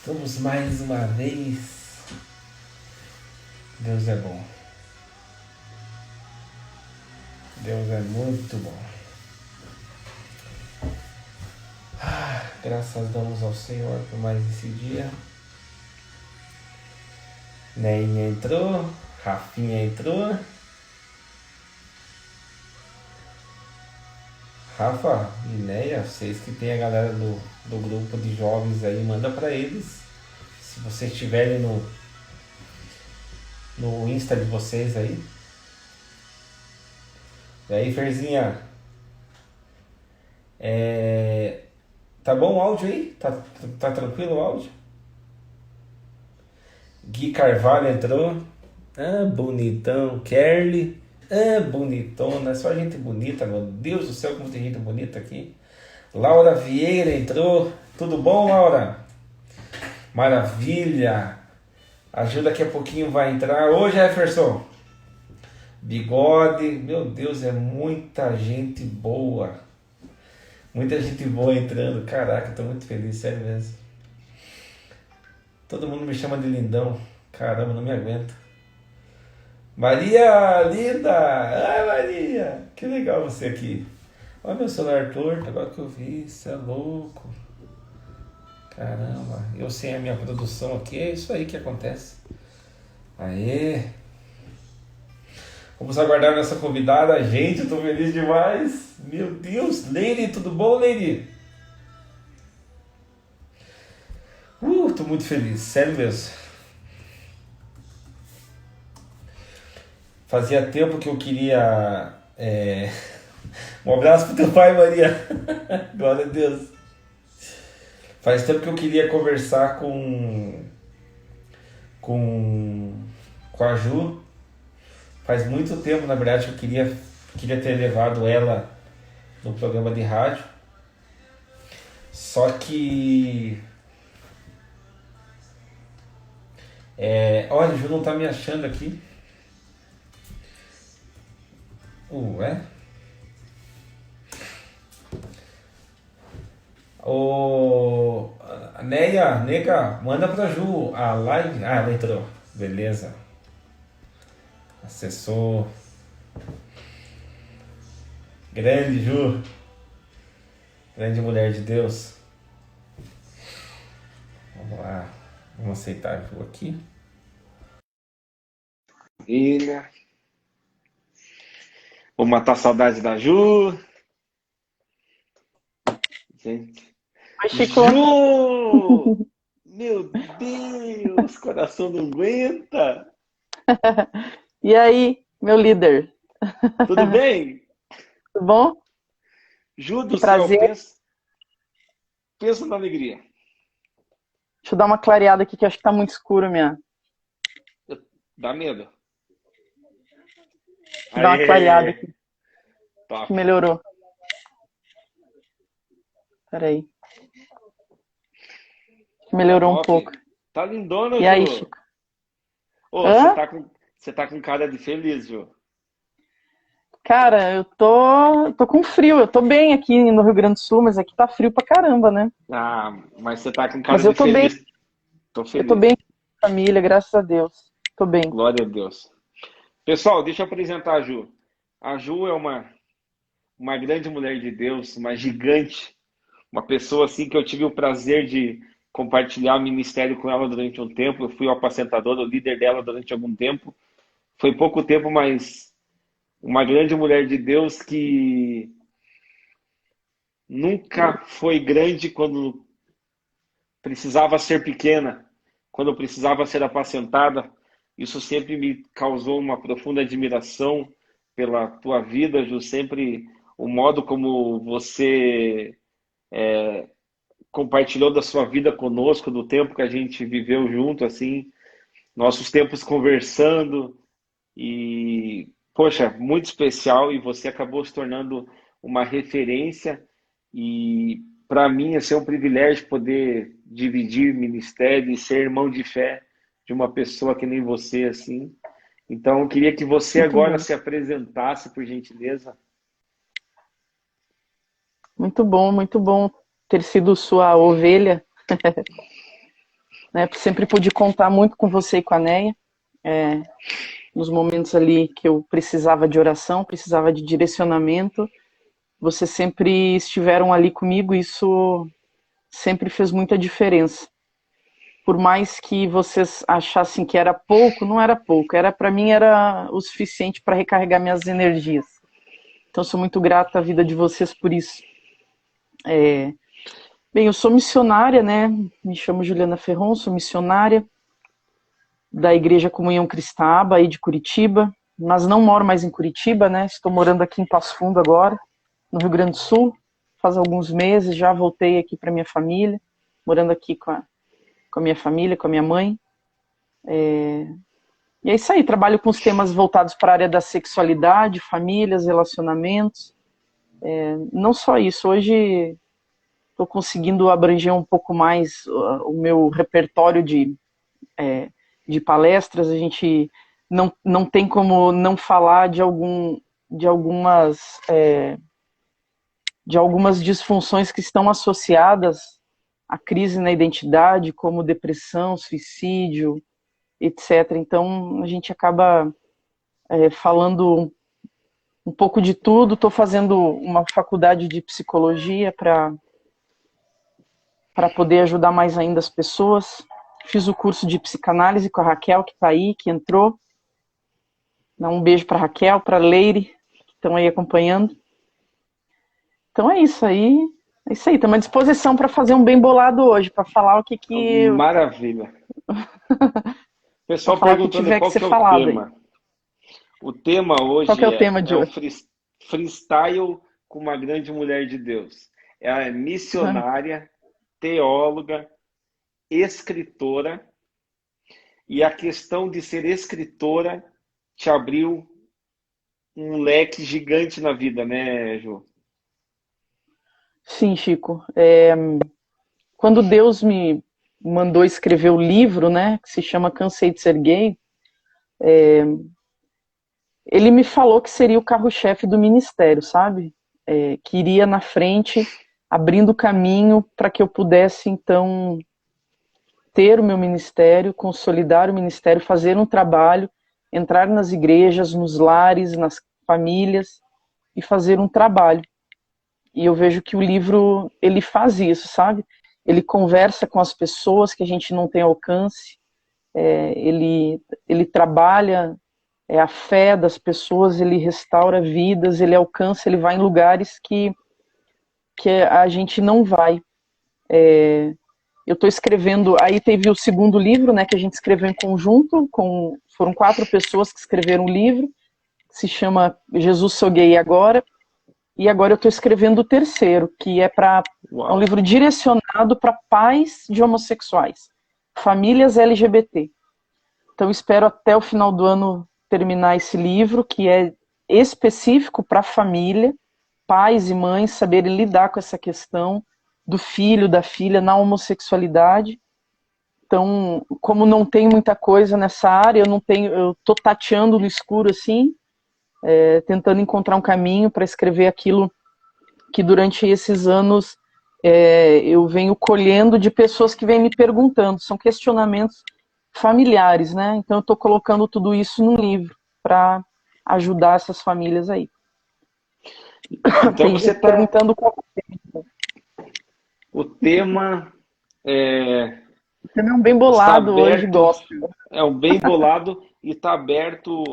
Estamos mais uma vez. Deus é bom. Deus é muito bom. Graças damos ao Senhor por mais esse dia. Neinha entrou, Rafinha entrou. Rafa e Neia, vocês que tem a galera do grupo de jovens aí, manda pra eles. Se vocês estiverem no Insta de vocês aí. E aí, Ferzinha? Tá bom o áudio aí? Tá tranquilo o áudio? Gui Carvalho entrou. Ah, bonitão. Kerly. Ah, bonitona. Só gente bonita, meu Deus do céu, como tem gente bonita aqui. Laura Vieira entrou. Tudo bom, Laura? Maravilha. A Ju daqui a pouquinho vai entrar. Ô, Jefferson. Bigode. Meu Deus, é muita gente boa. Muita gente boa entrando. Caraca, tô muito feliz, sério mesmo. Todo mundo me chama de lindão. Caramba, não me aguento. Maria, linda! Ai, Maria! Que legal você aqui. Olha meu celular torto, agora que eu vi. Isso é louco. Caramba, eu sem a minha produção aqui, é isso aí que acontece. Aê! Vamos aguardar nossa convidada. Gente, eu tô feliz demais. Meu Deus, Leire, tudo bom, Leire? Tô muito feliz, sério mesmo. Fazia tempo que eu queria. Um abraço pro teu pai, Maria. Glória a Deus. Faz tempo que eu queria conversar com, com a Ju. Faz muito tempo, na verdade, que eu queria ter levado ela no programa de rádio. Só que. Olha, a Ju não tá me achando aqui. Ué? Ô. Neia, nega, manda pra Ju a live. Ah, ela entrou. Beleza. Acessou. Grande Ju. Grande mulher de Deus. Vamos lá. Vamos aceitar a Ju aqui. Ilha. Vou matar a saudade da Ju. Gente. Oi, Chico. Ju! Meu Deus, coração não aguenta. E aí, meu líder? Tudo bem? Tudo bom? Ju Que do céu, prazer. pensa na alegria. Deixa eu dar uma clareada aqui que eu acho que tá muito escuro, minha. Dá medo. Deixa eu dar uma clareada Aê! aqui. Acho que Top. melhorou. Peraí. Acho que Tá melhorou um top. pouco. Tá lindona, E aí, Ju. Chico? Ô, Hã? você tá com cara de feliz, Ju. Cara, eu tô com frio. Eu tô bem aqui no Rio Grande do Sul, mas aqui tá frio pra caramba, né? Ah, mas você tá com cara Mas de eu tô bem. feliz. Tô Eu tô feliz. bem com a família, graças a Deus. Tô bem. Glória a Deus. Pessoal, deixa eu apresentar a Ju. A Ju é uma grande mulher de Deus, uma gigante, uma pessoa assim que eu tive o prazer de compartilhar o ministério com ela durante um tempo. Eu fui o apacentador, o líder dela durante algum tempo. Foi pouco tempo, mas uma grande mulher de Deus que nunca foi grande quando precisava ser pequena, quando precisava ser apacentada. Isso sempre me causou uma profunda admiração pela tua vida, Ju. Sempre o modo como você compartilhou da sua vida conosco, do tempo que a gente viveu junto, assim, nossos tempos conversando e, poxa, muito especial e você acabou se tornando uma referência e para mim é um privilégio poder dividir ministério e ser irmão de fé de uma pessoa que nem você, assim. Então, eu queria que você Muito agora bom. se apresentasse, por gentileza. Muito bom ter sido sua ovelha. né? Sempre pude contar muito com você e com a Neia, nos momentos ali que eu precisava de oração, precisava de direcionamento. Vocês sempre estiveram ali comigo, isso sempre fez muita diferença. Por mais que vocês achassem que era pouco, não era pouco. Para mim era o suficiente para recarregar minhas energias. Então sou muito grata à vida de vocês por isso. Bem, eu sou missionária, né? Me chamo Juliana Ferron, sou missionária da Igreja Comunhão Cristã Aba, aí de Curitiba, mas não moro mais em Curitiba, né? Estou morando aqui em Passo Fundo agora, no Rio Grande do Sul. Faz alguns meses, já voltei aqui para minha família, morando aqui com a minha família, com a minha mãe. E é isso aí, trabalho com os temas voltados para a área da sexualidade, famílias, relacionamentos. Não só isso, hoje estou conseguindo abranger um pouco mais o meu repertório de palestras. A gente não tem como não falar de algumas disfunções que estão associadas à crise na identidade, como depressão, suicídio, etc. Então, a gente acaba falando um pouco de tudo. Estou fazendo uma faculdade de psicologia para poder ajudar mais ainda as pessoas. Fiz o curso de psicanálise com a Raquel, que está aí, que entrou. Dá um beijo para a Raquel, para a Leire, que estão aí acompanhando. Então é isso aí. É isso aí. Estamos à disposição para fazer um bem bolado hoje, para falar o que... Maravilha. Pessoal perguntando qual que é o tema. O tema hoje qual que é o tema de hoje? Freestyle com uma grande mulher de Deus. Ela é missionária, teóloga, escritora, e a questão de ser escritora te abriu um leque gigante na vida, né, Ju? Sim, Chico. Quando Deus me mandou escrever o livro, né, que se chama Cansei de Ser Gay, ele me falou que seria o carro-chefe do ministério, sabe? Que iria na frente, abrindo caminho para que eu pudesse, então, ter o meu ministério, consolidar o ministério, fazer um trabalho, entrar nas igrejas, nos lares, nas famílias e fazer um trabalho. E eu vejo que o livro, ele faz isso, sabe? Ele conversa com as pessoas que a gente não tem alcance, ele trabalha a fé das pessoas, ele restaura vidas, ele alcança, ele vai em lugares que a gente não vai. Eu estou escrevendo, aí teve o segundo livro, né, que a gente escreveu em conjunto, foram 4 pessoas que escreveram o livro, que se chama Jesus Sou Gay Agora, e agora eu estou escrevendo o terceiro, que é um livro direcionado para pais de homossexuais, famílias LGBT. Então espero até o final do ano terminar esse livro, que é específico para a família, pais e mães saberem lidar com essa questão do filho, da filha na homossexualidade. Então, como não tem muita coisa nessa área, eu estou tateando no escuro assim, tentando encontrar um caminho para escrever aquilo que durante esses anos eu venho colhendo de pessoas que vêm me perguntando, são questionamentos familiares, né? Então eu estou colocando tudo isso num livro para ajudar essas famílias aí. Então você está perguntando qual o tema é um bem bolado hoje, gosto. É um bem bolado e está aberto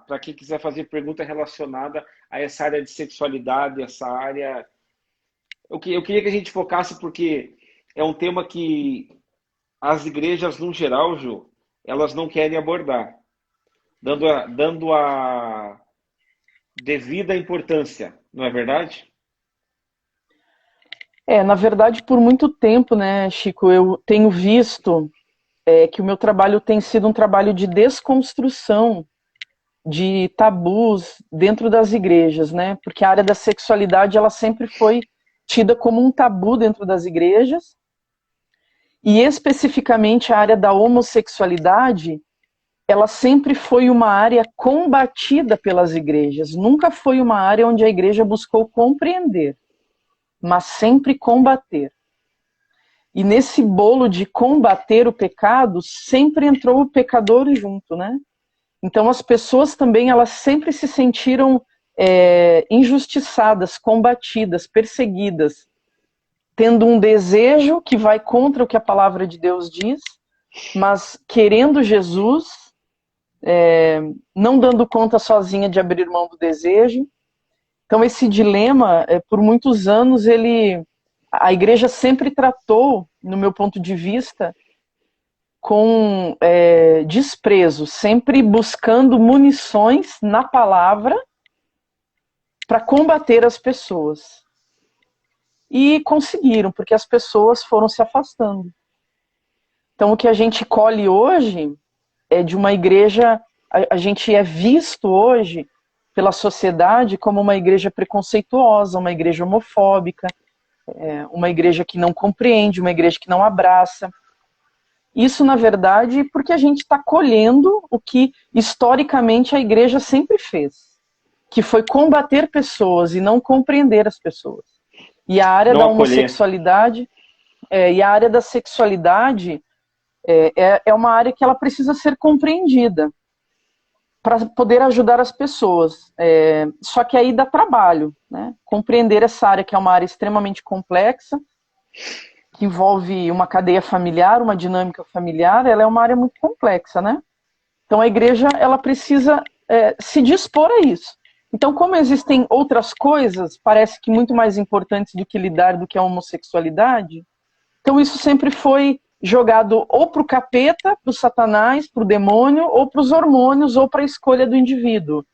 para quem quiser fazer pergunta relacionada a essa área de sexualidade, essa área. Eu queria que a gente focasse porque é um tema que as igrejas, no geral, Ju, elas não querem abordar, dando a devida importância, não é verdade? Na verdade, por muito tempo, né, Chico, eu tenho visto que o meu trabalho tem sido um trabalho de desconstrução de tabus dentro das igrejas, né? Porque a área da sexualidade ela sempre foi tida como um tabu dentro das igrejas, e especificamente a área da homossexualidade, ela sempre foi uma área combatida pelas igrejas, nunca foi uma área onde a igreja buscou compreender, mas sempre combater. E nesse bolo de combater o pecado, sempre entrou o pecador junto, né? Então as pessoas também, elas sempre se sentiram injustiçadas, combatidas, perseguidas, tendo um desejo que vai contra o que a palavra de Deus diz, mas querendo Jesus, não dando conta sozinha de abrir mão do desejo. Então esse dilema, por muitos anos, a igreja sempre tratou, no meu ponto de vista, com desprezo, sempre buscando munições na palavra para combater as pessoas. E conseguiram, porque as pessoas foram se afastando. Então o que a gente colhe hoje é de uma igreja, a gente é visto hoje pela sociedade como uma igreja preconceituosa, uma igreja homofóbica, uma igreja que não compreende, uma igreja que não abraça. Isso, na verdade, porque a gente está colhendo o que historicamente a igreja sempre fez, que foi combater pessoas e não compreender as pessoas. E a área da homossexualidade, e a área da sexualidade é uma área que ela precisa ser compreendida para poder ajudar as pessoas. Só que aí dá trabalho, né? Compreender essa área, que é uma área extremamente complexa, que envolve uma cadeia familiar, uma dinâmica familiar, ela é uma área muito complexa, né? Então a igreja, ela precisa se dispor a isso. Então, como existem outras coisas, parece que muito mais importantes do que lidar do que a homossexualidade, então isso sempre foi jogado ou para o capeta, para o satanás, para o demônio, ou para os hormônios, ou para a escolha do indivíduo,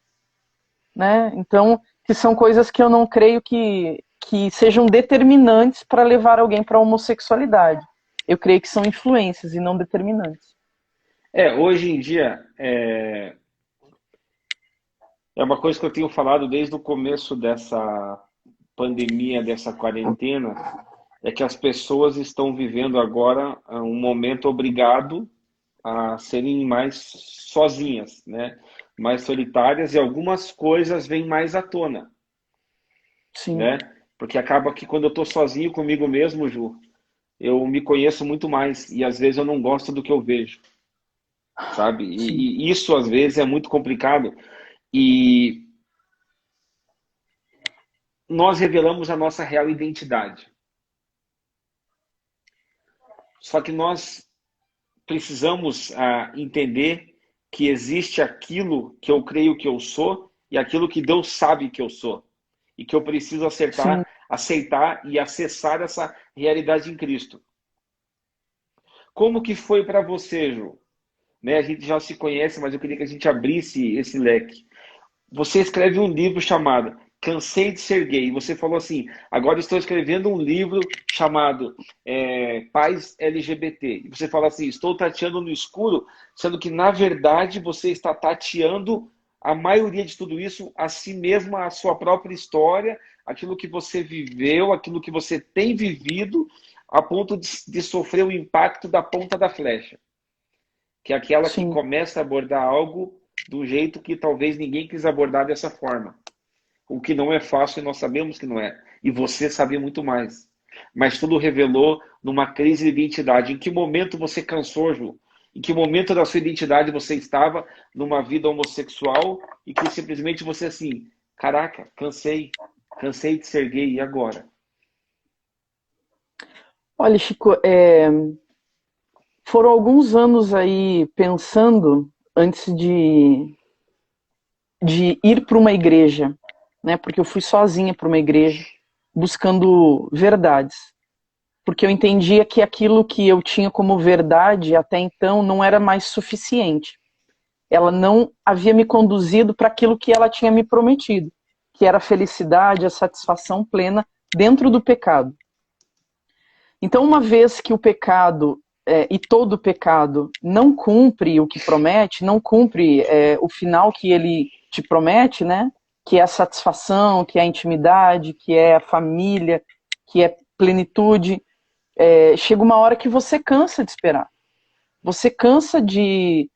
né? Então, que são coisas que eu não creio que sejam determinantes para levar alguém para a homossexualidade. Eu creio que são influências e não determinantes. Hoje em dia, é uma coisa que eu tenho falado desde o começo dessa pandemia, dessa quarentena, é que as pessoas estão vivendo agora um momento obrigado a serem mais sozinhas, né? Mais solitárias, e algumas coisas vêm mais à tona. Sim. Né? Porque acaba que quando eu estou sozinho comigo mesmo, Ju, eu me conheço muito mais e às vezes eu não gosto do que eu vejo, sabe? E isso às vezes é muito complicado e nós revelamos a nossa real identidade. Só que nós precisamos entender que existe aquilo que eu creio que eu sou e aquilo que Deus sabe que eu sou. E que eu preciso aceitar e acessar essa realidade em Cristo. Como que foi para você, Ju? Né, a gente já se conhece, mas eu queria que a gente abrisse esse leque. Você escreve um livro chamado Cansei de Ser Gay. Você falou assim, agora estou escrevendo um livro chamado Paz LGBT. E você fala assim, estou tateando no escuro, sendo que, na verdade, você está tateando a maioria de tudo isso, a si mesma, a sua própria história, aquilo que você viveu, aquilo que você tem vivido, a ponto de sofrer o impacto da ponta da flecha. Que é aquela que começa a abordar algo do jeito que talvez ninguém quis abordar dessa forma. O que não é fácil, nós sabemos que não é. E você sabia muito mais. Mas tudo revelou numa crise de identidade. Em que momento você cansou, Ju? Em que momento da sua identidade você estava numa vida homossexual e que simplesmente você assim, caraca, cansei de ser gay, e agora? Olha, Chico, foram alguns anos aí pensando antes de ir para uma igreja, né? Porque eu fui sozinha para uma igreja buscando verdades, porque eu entendia que aquilo que eu tinha como verdade até então não era mais suficiente. Ela não havia me conduzido para aquilo que ela tinha me prometido, que era a felicidade, a satisfação plena dentro do pecado. Então, uma vez que o pecado e todo pecado não cumpre o que promete, não cumpre o final que ele te promete, né? Que é a satisfação, que é a intimidade, que é a família, que é plenitude, chega uma hora que você cansa de esperar. Você cansa de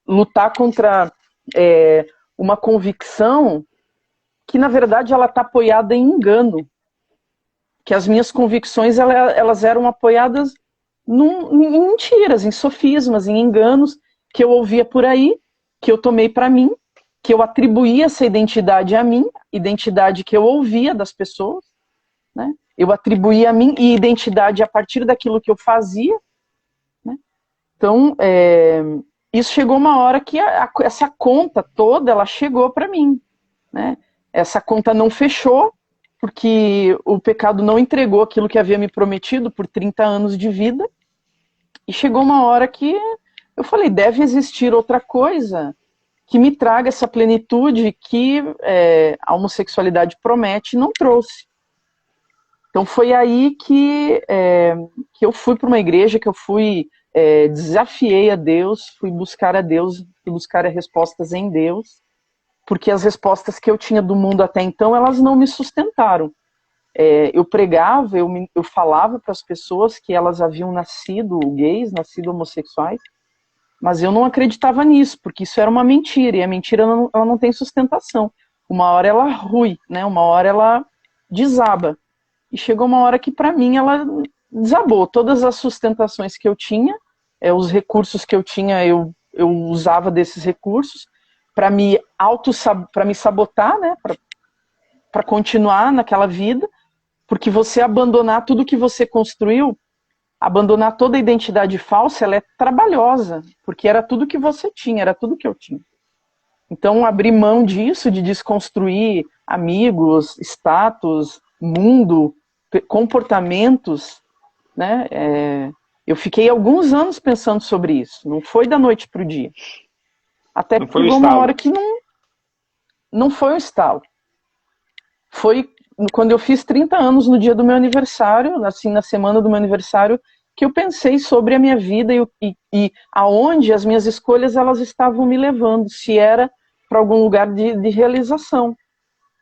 lutar contra uma convicção que, na verdade, ela está apoiada em engano. que as minhas convicções elas eram apoiadas em mentiras, em sofismas, em enganos que eu ouvia por aí, que eu tomei para mim, que eu atribuía essa identidade a mim, identidade que eu ouvia das pessoas, né? Eu atribuía a mim e identidade a partir daquilo que eu fazia, né? Então, isso chegou uma hora que essa conta toda, ela chegou para mim, né? Essa conta não fechou, porque o pecado não entregou aquilo que havia me prometido por 30 anos de vida, e chegou uma hora que eu falei, deve existir outra coisa que me traga essa plenitude que a homossexualidade promete e não trouxe. Então foi aí que eu fui para uma igreja, que eu desafiei a Deus, fui buscar a Deus, fui buscar respostas em Deus, porque as respostas que eu tinha do mundo até então, elas não me sustentaram. Eu pregava, eu falava para as pessoas que elas haviam nascido gays, nascido homossexuais, mas eu não acreditava nisso, porque isso era uma mentira, e a mentira ela não tem sustentação. Uma hora ela rui, né? Uma hora ela desaba. E chegou uma hora que, para mim, ela desabou. Todas as sustentações que eu tinha, os recursos que eu tinha, eu usava desses recursos para me sabotar, né? Para continuar naquela vida, porque você abandonar tudo que você construiu, abandonar toda a identidade falsa, ela é trabalhosa, porque era tudo que você tinha, era tudo que eu tinha. Então, abrir mão disso, de desconstruir amigos, status, mundo, comportamentos, né? Eu fiquei alguns anos pensando sobre isso, não foi da noite para o dia. Até Não que foi o chegou uma hora estalo. que não foi um estalo. Foi quando eu fiz 30 anos no dia do meu aniversário, assim, na semana do meu aniversário, que eu pensei sobre a minha vida e aonde as minhas escolhas elas estavam me levando, se era para algum lugar de realização.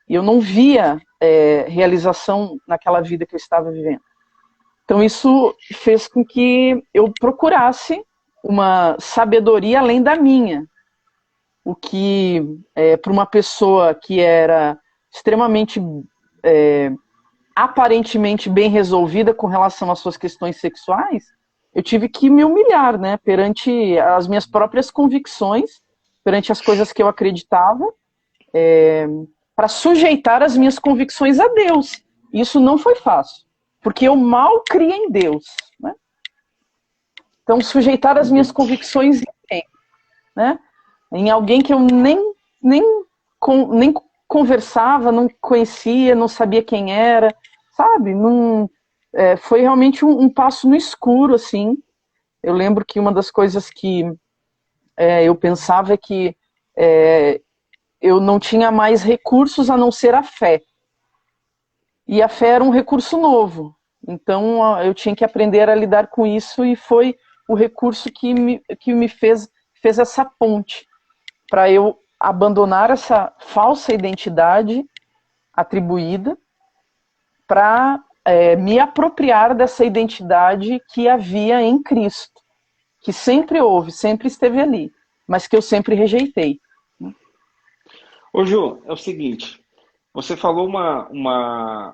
E eu não via realização naquela vida que eu estava vivendo. Então isso fez com que eu procurasse uma sabedoria além da minha, o que para uma pessoa que era extremamente aparentemente bem resolvida com relação às suas questões sexuais, eu tive que me humilhar, né, perante as minhas próprias convicções, perante as coisas que eu acreditava, para sujeitar as minhas convicções a Deus. Isso não foi fácil, porque eu mal criei em Deus, né? Então, sujeitar as minhas convicções em quem? Né? Em alguém que eu nem conversava, não conhecia, não sabia quem era, sabe? Não, foi realmente um passo no escuro, assim. Eu lembro que uma das coisas que eu pensava é que eu não tinha mais recursos a não ser a fé. E a fé era um recurso novo. Então eu tinha que aprender a lidar com isso e foi o recurso que me fez essa ponte para eu abandonar essa falsa identidade atribuída para me apropriar dessa identidade que havia em Cristo, que sempre houve, sempre esteve ali, mas que eu sempre rejeitei. Ô Ju, é o seguinte, você falou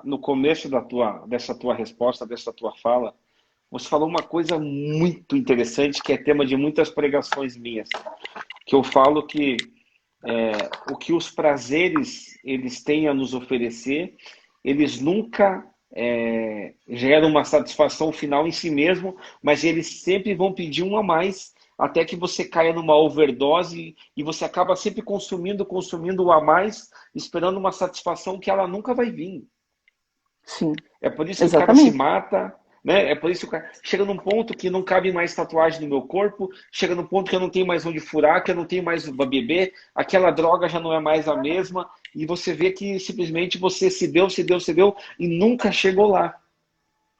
no começo dessa tua resposta, dessa tua fala, você falou uma coisa muito interessante que é tema de muitas pregações minhas, que eu falo que o que os prazeres eles têm a nos oferecer, eles nunca geram uma satisfação final em si mesmo, mas eles sempre vão pedir um a mais, até que você caia numa overdose e você acaba sempre consumindo o a mais, esperando uma satisfação que ela nunca vai vir. Sim, É por isso que o cara se exatamente. mata, né? É por isso que o cara chega num ponto que não cabe mais tatuagem no meu corpo, chega num ponto que eu não tenho mais onde furar, que eu não tenho mais para beber, aquela droga já não é mais a mesma, e você vê que simplesmente você se deu e nunca chegou lá,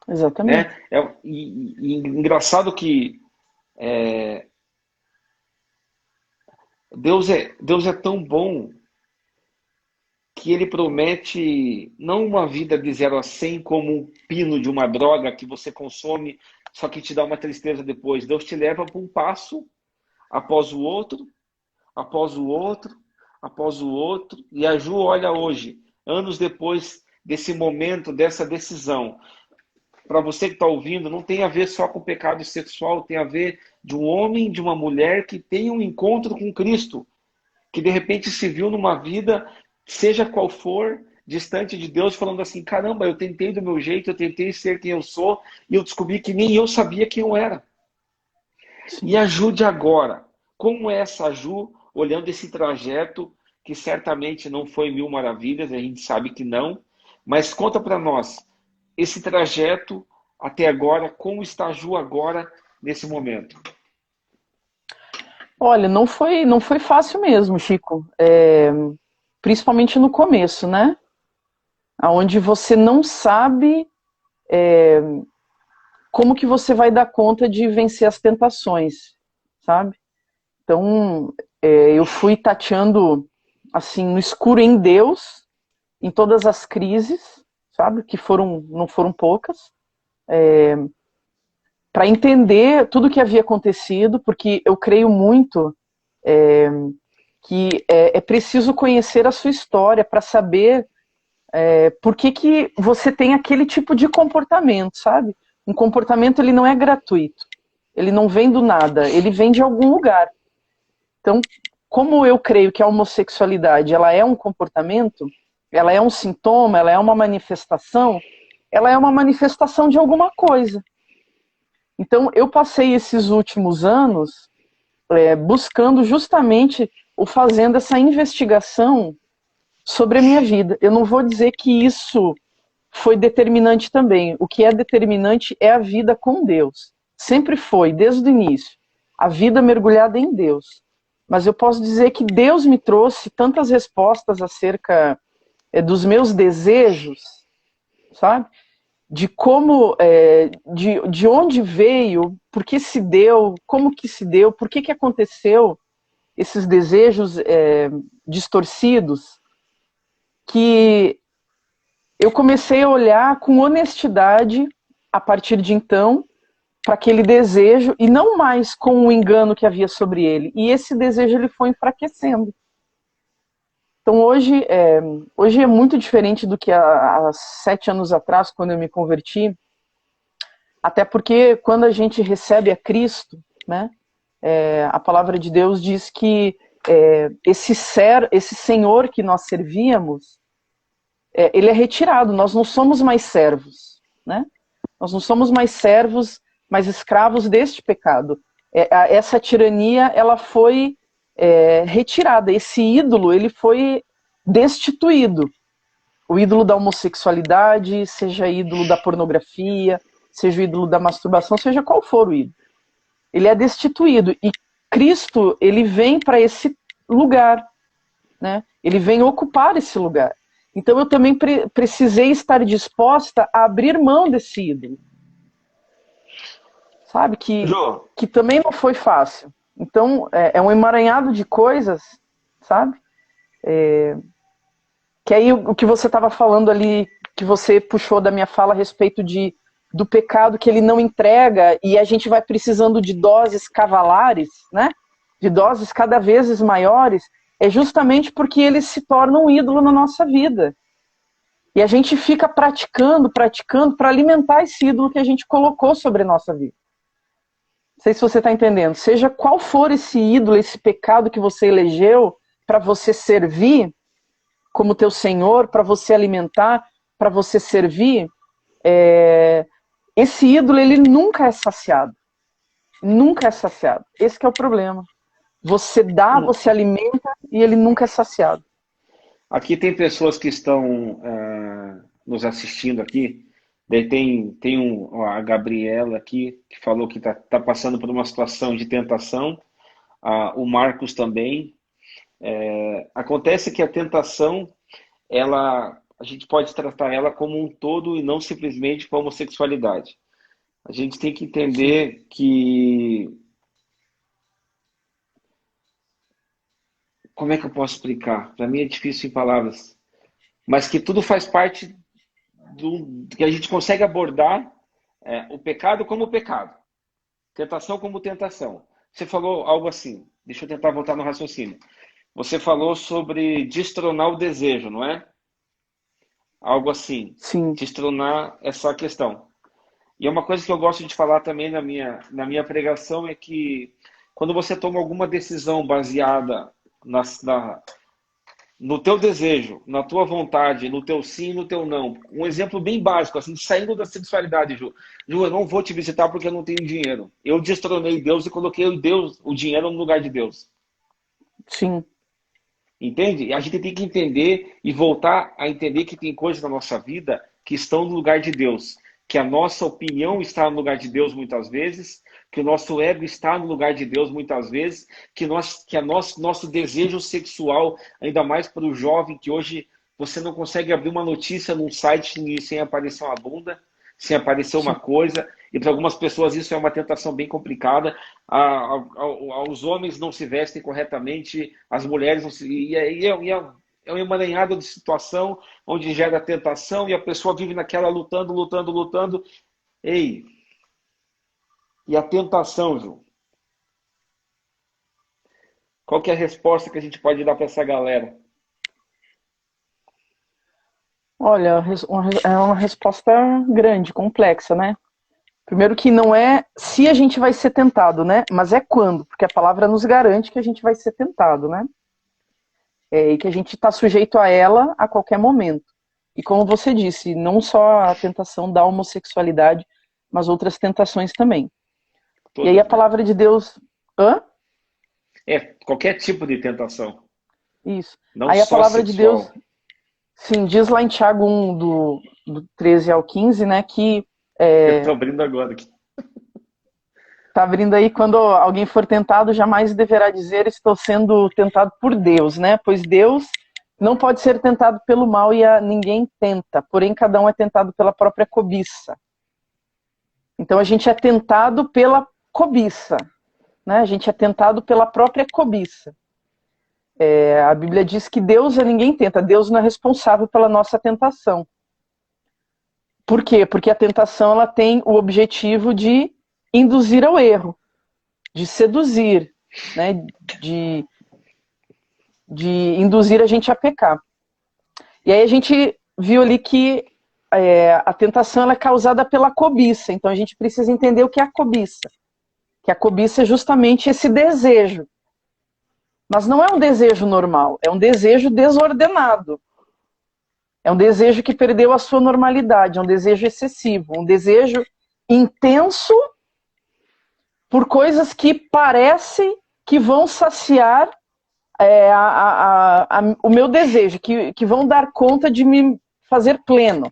Exatamente. né? E engraçado que Deus é tão bom que ele promete não uma vida de 0 a 100 como um pino de uma droga que você consome, só que te dá uma tristeza depois. Deus te leva para um passo após o outro, após o outro, após o outro. E a Ju olha hoje, anos depois desse momento, dessa decisão, para você que está ouvindo, não tem a ver só com o pecado sexual, tem a ver de um homem, de uma mulher que tem um encontro com Cristo, que de repente se viu numa vida, seja qual for, distante de Deus, falando assim, caramba, eu tentei do meu jeito, eu tentei ser quem eu sou, e eu descobri que nem eu sabia quem eu era. Sim. E ajude agora. Como é essa Ju, olhando esse trajeto, que certamente não foi mil maravilhas, a gente sabe que não, mas conta para nós, esse trajeto até agora, como está a Ju agora, nesse momento? Olha, não foi fácil mesmo, Chico. Principalmente no começo, né? Onde você não sabe como que você vai dar conta de vencer as tentações, sabe? Então, eu fui tateando assim no escuro em Deus, em todas as crises, sabe? Que não foram poucas, para entender tudo o que havia acontecido, porque eu creio muito que é preciso conhecer a sua história para saber por que, que você tem aquele tipo de comportamento, sabe? Um comportamento, ele não é gratuito, ele não vem do nada, ele vem de algum lugar. Então, como eu creio que a homossexualidade, ela é um comportamento, ela é um sintoma, ela é uma manifestação de alguma coisa. Então, eu passei esses últimos anos buscando justamente ou fazendo essa investigação sobre a minha vida. Eu não vou dizer que isso foi determinante também. O que é determinante é a vida com Deus. Sempre foi, desde o início. A vida mergulhada em Deus. Mas eu posso dizer que Deus me trouxe tantas respostas acerca dos meus desejos, sabe? De como, de onde veio, por que se deu, como que se deu, por que aconteceu esses desejos distorcidos, que eu comecei a olhar com honestidade a partir de então para aquele desejo e não mais com o engano que havia sobre ele. E esse desejo ele foi enfraquecendo. Então hoje é muito diferente do que há 7 anos atrás, quando eu me converti, até porque quando a gente recebe a Cristo, né, a palavra de Deus diz que esse Senhor que nós servíamos, ele é retirado, nós não somos mais servos, né? Nós não somos mais servos, mais escravos deste pecado. Essa tirania, ela foi retirada, esse ídolo, ele foi destituído. O ídolo da homossexualidade, seja ídolo da pornografia, seja o ídolo da masturbação, seja qual for o ídolo. Ele é destituído. E Cristo, ele vem para esse lugar, né? Ele vem ocupar esse lugar. Então eu também precisei estar disposta a abrir mão desse ídolo. Sabe? Jô, Que também não foi fácil. Então é um emaranhado de coisas, sabe? Que aí o que você estava falando ali, que você puxou da minha fala a respeito do pecado que ele não entrega e a gente vai precisando de doses cavalares, né? De doses cada vez maiores, é justamente porque ele se torna um ídolo na nossa vida. E a gente fica praticando para alimentar esse ídolo que a gente colocou sobre a nossa vida. Não sei se você está entendendo. Seja qual for esse ídolo, esse pecado que você elegeu para você servir como teu Senhor, para você alimentar, para você servir, esse ídolo ele nunca é saciado. Nunca é saciado. Esse que é o problema. Você dá, você alimenta e ele nunca é saciado. aqui tem pessoas que estão nos assistindo aqui. Daí a Gabriela aqui, que falou que tá passando por uma situação de tentação. O Marcos também. Acontece que a tentação, a gente pode tratar ela como um todo e não simplesmente como homossexualidade. A gente tem que Sim. entender que... Como é que eu posso explicar? Para mim é difícil em palavras. Mas que tudo faz parte que a gente consegue abordar o pecado como pecado. Tentação como tentação. Você falou algo assim. Deixa eu tentar voltar no raciocínio. Você falou sobre destronar o desejo, não é? algo assim, sim, te estronar essa questão. E é uma coisa que eu gosto de falar também na minha pregação é que quando você toma alguma decisão baseada no teu desejo, na tua vontade, no teu sim e no teu não. Um exemplo bem básico, assim, saindo da sexualidade, Ju. Ju, eu não vou te visitar porque eu não tenho dinheiro. Eu destronei Deus e coloquei o dinheiro no lugar de Deus. sim, Entende? E a gente tem que entender e voltar a entender que tem coisas na nossa vida que estão no lugar de Deus. Que a nossa opinião está no lugar de Deus muitas vezes, que o nosso ego está no lugar de Deus muitas vezes, nosso desejo sexual, ainda mais para o jovem, que hoje você não consegue abrir uma notícia num site sem aparecer uma bunda, sem aparecer uma sim. coisa, e para algumas pessoas isso é uma tentação bem complicada. Os homens não se vestem corretamente, as mulheres não se. É um emaranhado de situação onde gera tentação e a pessoa vive naquela lutando, lutando, lutando. Ei, e a tentação, Ju? Qual que é a resposta que a gente pode dar para essa galera? Olha, é uma resposta grande, complexa, né? Primeiro que não é se a gente vai ser tentado, né? Mas é quando, porque a palavra nos garante que a gente vai ser tentado, né? E que a gente está sujeito a ela a qualquer momento. E como você disse, não só a tentação da homossexualidade, mas outras tentações também. E aí a Todas, né? palavra de Deus... Hã? É, qualquer tipo de tentação, Isso. não Aí a só palavra de Deus, sexual. sim, diz lá em Tiago 1, do 13 ao 15, né, que Eu tô abrindo agora aqui. tá abrindo aí, quando alguém for tentado, jamais deverá dizer estou sendo tentado por Deus, né? Pois Deus não pode ser tentado pelo mal e ninguém tenta, porém cada um é tentado pela própria cobiça. Então a gente é tentado pela cobiça, né? A gente é tentado pela própria cobiça. A Bíblia diz que Deus ninguém tenta, Deus não é responsável pela nossa tentação. Por quê? Porque a tentação ela tem o objetivo de induzir ao erro, de seduzir, né? de, de induzir a gente a pecar. E aí a gente viu ali que a tentação ela é causada pela cobiça, então a gente precisa entender o que é a cobiça. Que a cobiça é justamente esse desejo. Mas não é um desejo normal, é um desejo desordenado. É um desejo que perdeu a sua normalidade, é um desejo excessivo, um desejo intenso por coisas que parece que vão saciar o meu desejo, que vão dar conta de me fazer pleno.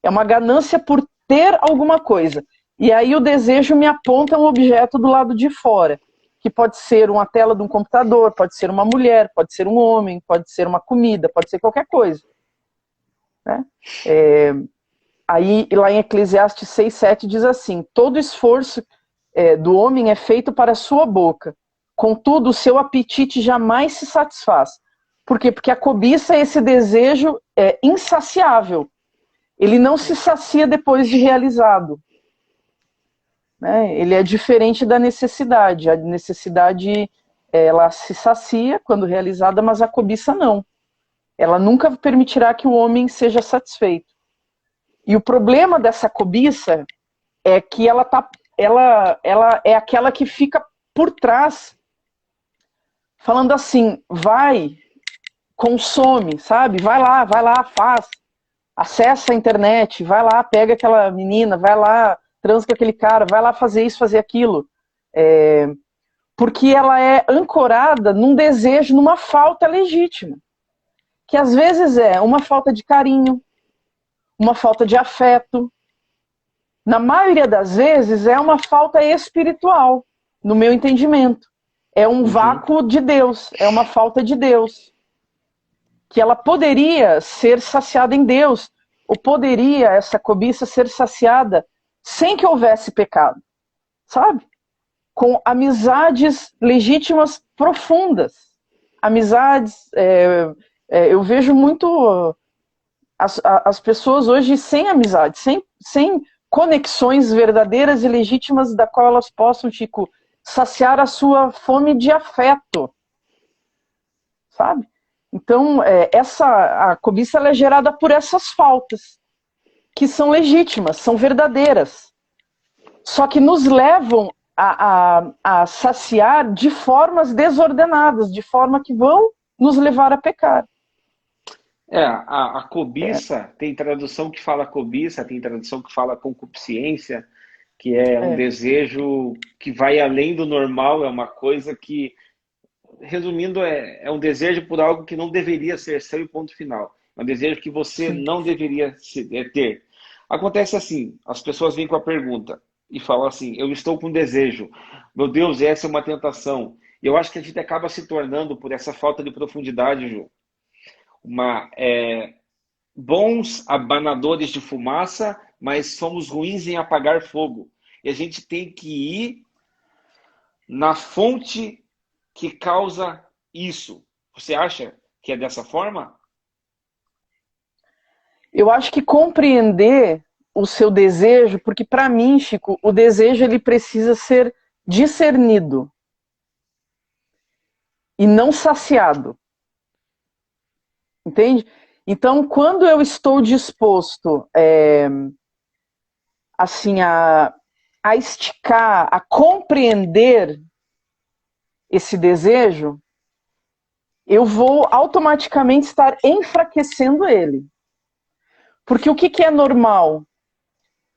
É uma ganância por ter alguma coisa. E aí o desejo me aponta um objeto do lado de fora, que pode ser uma tela de um computador, pode ser uma mulher, pode ser um homem, pode ser uma comida, pode ser qualquer coisa. Né? Aí lá em Eclesiastes 6:7 diz assim: todo esforço do homem é feito para a sua boca, contudo o seu apetite jamais se satisfaz. Por quê? Porque a cobiça é esse desejo insaciável. Ele não se sacia depois de realizado. Né? Ele é diferente da necessidade. A necessidade ela se sacia quando realizada, mas a cobiça não. Ela nunca permitirá que o homem seja satisfeito. E o problema dessa cobiça é que ela é aquela que fica por trás, falando assim, vai, consome, sabe? Vai lá, faz. Acessa a internet, vai lá, pega aquela menina, vai lá, transa com aquele cara, vai lá fazer isso, fazer aquilo. Porque ela é ancorada num desejo, numa falta legítima. Que às vezes é uma falta de carinho, uma falta de afeto. Na maioria das vezes é uma falta espiritual, no meu entendimento. É um vácuo de Deus, é uma falta de Deus. Que ela poderia ser saciada em Deus, ou poderia essa cobiça ser saciada sem que houvesse pecado, sabe? Com amizades legítimas profundas. Amizades, eu vejo muito as pessoas hoje sem amizade, sem conexões verdadeiras e legítimas da qual elas possam, saciar a sua fome de afeto, sabe? Então, a cobiça ela é gerada por essas faltas, que são legítimas, são verdadeiras, só que nos levam a saciar de formas desordenadas, de forma que vão nos levar a pecar. A cobiça, tem tradução que fala cobiça, tem tradução que fala concupiscência, que é um desejo que vai além do normal, é uma coisa que, resumindo, é um desejo por algo que não deveria ser seu e ponto final. É um desejo que você Sim. não deveria ter. Acontece assim, as pessoas vêm com a pergunta e falam assim, eu estou com desejo, meu Deus, essa é uma tentação. E eu acho que a gente acaba se tornando, por essa falta de profundidade, Ju, bons abanadores de fumaça, mas somos ruins em apagar fogo. E a gente tem que ir na fonte que causa isso. Você acha que é dessa forma? Eu acho que compreender o seu desejo, porque para mim, Chico, o desejo ele precisa ser discernido e não saciado. Entende? Então, quando eu estou disposto assim a esticar, a compreender esse desejo, eu vou automaticamente estar enfraquecendo ele. Porque o que é normal?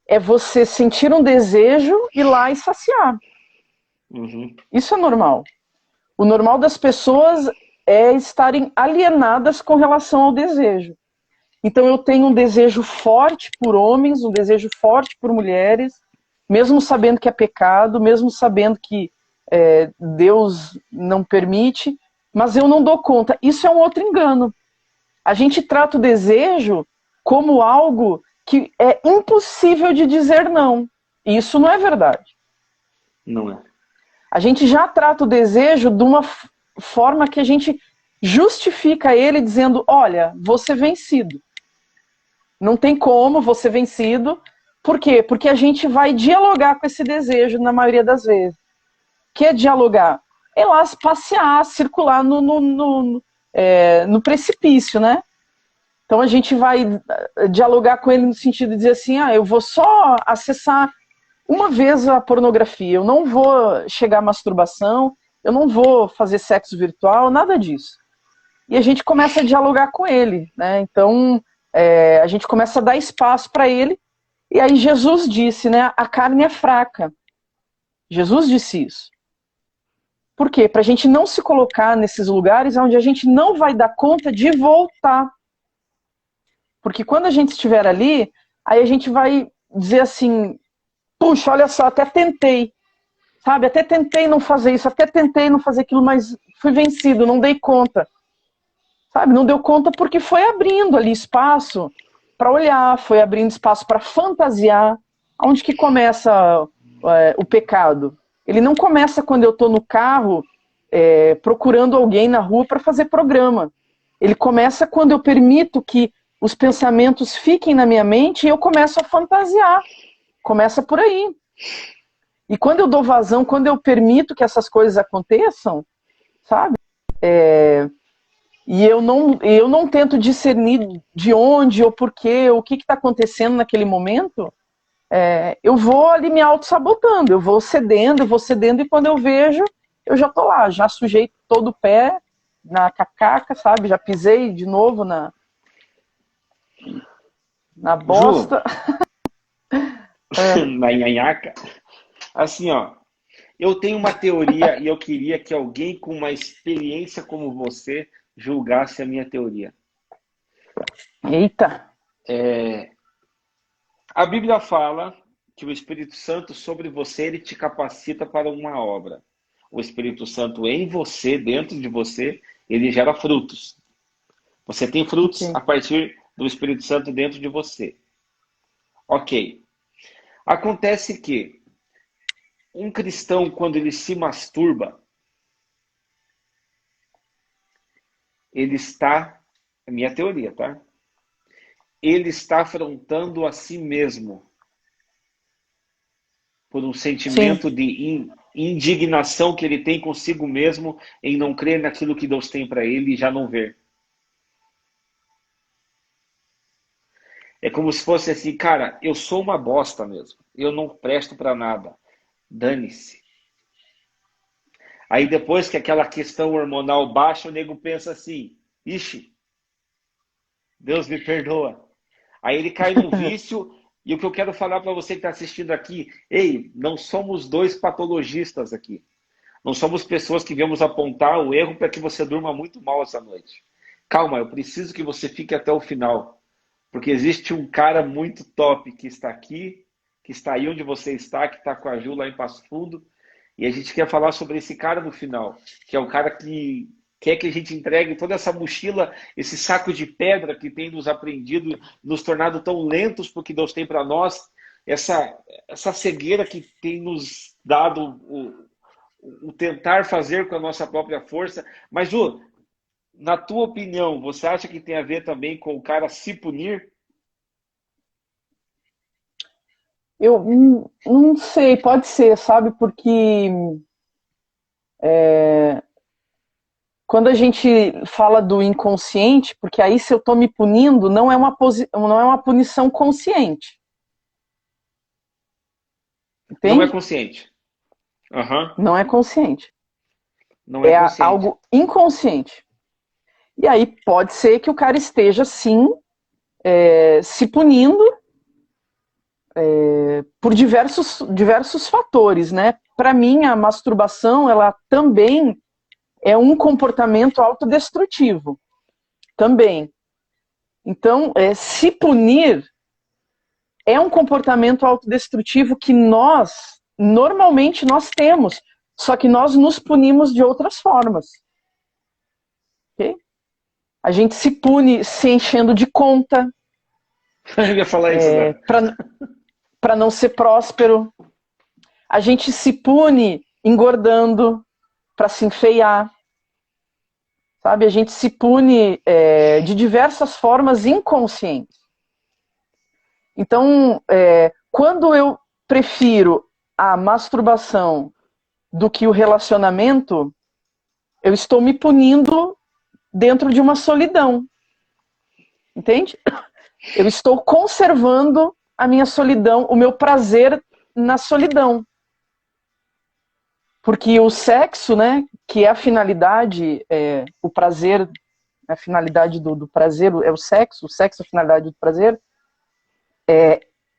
É você sentir um desejo, ir lá e saciar. Uhum. Isso é normal. O normal das pessoas é estarem alienadas com relação ao desejo. Então eu tenho um desejo forte por homens, um desejo forte por mulheres, mesmo sabendo que é pecado, mesmo sabendo que Deus não permite, mas eu não dou conta. Isso é um outro engano. A gente trata o desejo como algo que é impossível de dizer não. E isso não é verdade. Não é. A gente já trata o desejo de uma forma que a gente justifica ele dizendo, olha, vou ser vencido. Não tem como vou ser vencido. Por quê? Porque a gente vai dialogar com esse desejo na maioria das vezes. O que é dialogar? É lá passear, circular no precipício, né? Então a gente vai dialogar com ele no sentido de dizer assim, eu vou só acessar uma vez a pornografia, eu não vou chegar à masturbação, eu não vou fazer sexo virtual, nada disso. E a gente começa a dialogar com ele, né? Então a gente começa a dar espaço para ele, e aí Jesus disse, né, a carne é fraca. Jesus disse isso. Por quê? Para a gente não se colocar nesses lugares onde a gente não vai dar conta de voltar. Porque quando a gente estiver ali, aí a gente vai dizer assim, puxa, olha só, até tentei, sabe? Até tentei não fazer isso, até tentei não fazer aquilo, mas fui vencido, não dei conta. Sabe? Não deu conta porque foi abrindo ali espaço para olhar, foi abrindo espaço para fantasiar. Onde que começa o pecado? Ele não começa quando eu estou no carro procurando alguém na rua para fazer programa. Ele começa quando eu permito que os pensamentos fiquem na minha mente e eu começo a fantasiar. Começa por aí. E quando eu dou vazão, quando eu permito que essas coisas aconteçam, sabe? E eu não tento discernir de onde ou porquê, o que está acontecendo naquele momento, eu vou ali me auto-sabotando, eu vou cedendo, e quando eu vejo, eu já tô lá, já sujei todo o pé na cacaca, sabe? Já pisei de novo na Ju, bosta. na nhanhaca. Assim, ó, eu tenho uma teoria e eu queria que alguém com uma experiência como você julgasse a minha teoria. Eita! A Bíblia fala que o Espírito Santo sobre você, ele te capacita para uma obra. O Espírito Santo em você, dentro de você, ele gera frutos. Você tem frutos Okay. a partir do Espírito Santo dentro de você. Ok. Acontece que um cristão, quando ele se masturba, ele está, é minha teoria, tá? Ele está afrontando a si mesmo por um Sim, sentimento de indignação que ele tem consigo mesmo em não crer naquilo que Deus tem para ele e já não ver. É como se fosse assim, cara, eu sou uma bosta mesmo. Eu não presto para nada. Dane-se. Aí depois que aquela questão hormonal baixa, o nego pensa assim, ixi, Deus me perdoa. Aí ele cai num vício, e o que eu quero falar para você que está assistindo aqui, ei, não somos dois patologistas aqui. Não somos pessoas que viemos apontar o erro para que você durma muito mal essa noite. Calma, eu preciso que você fique até o final. Porque existe um cara muito top que está aqui, que está aí onde você está, que está com a Ju lá em Passo Fundo. E a gente quer falar sobre esse cara no final, que é o cara que quer que a gente entregue toda essa mochila, esse saco de pedra que tem nos aprendido, nos tornado tão lentos para o que Deus tem para nós, essa cegueira que tem nos dado o tentar fazer com a nossa própria força. Mas, Ju, na tua opinião, você acha que tem a ver também com o cara se punir? Eu não sei, pode ser, sabe? Porque quando a gente fala do inconsciente, porque aí se eu estou me punindo, não é uma punição consciente. Não é Entende? consciente. Aham. Não é consciente. Não é É consciente. algo inconsciente. E aí pode ser que o cara esteja, sim, se punindo por diversos fatores, né? Para mim, a masturbação, ela também é um comportamento autodestrutivo. Também. Então, se punir é um comportamento autodestrutivo que normalmente nós temos, só que nós nos punimos de outras formas. Okay? A gente se pune se enchendo de conta, Eu ia falar isso agora. para não ser próspero. A gente se pune engordando para se enfeiar. Sabe? A gente se pune de diversas formas inconscientes. Então, quando eu prefiro a masturbação do que o relacionamento, eu estou me punindo dentro de uma solidão. Entende? Eu estou conservando a minha solidão, o meu prazer na solidão. Porque o sexo, né, que é a finalidade, o prazer, a finalidade do prazer é o sexo é a finalidade do prazer,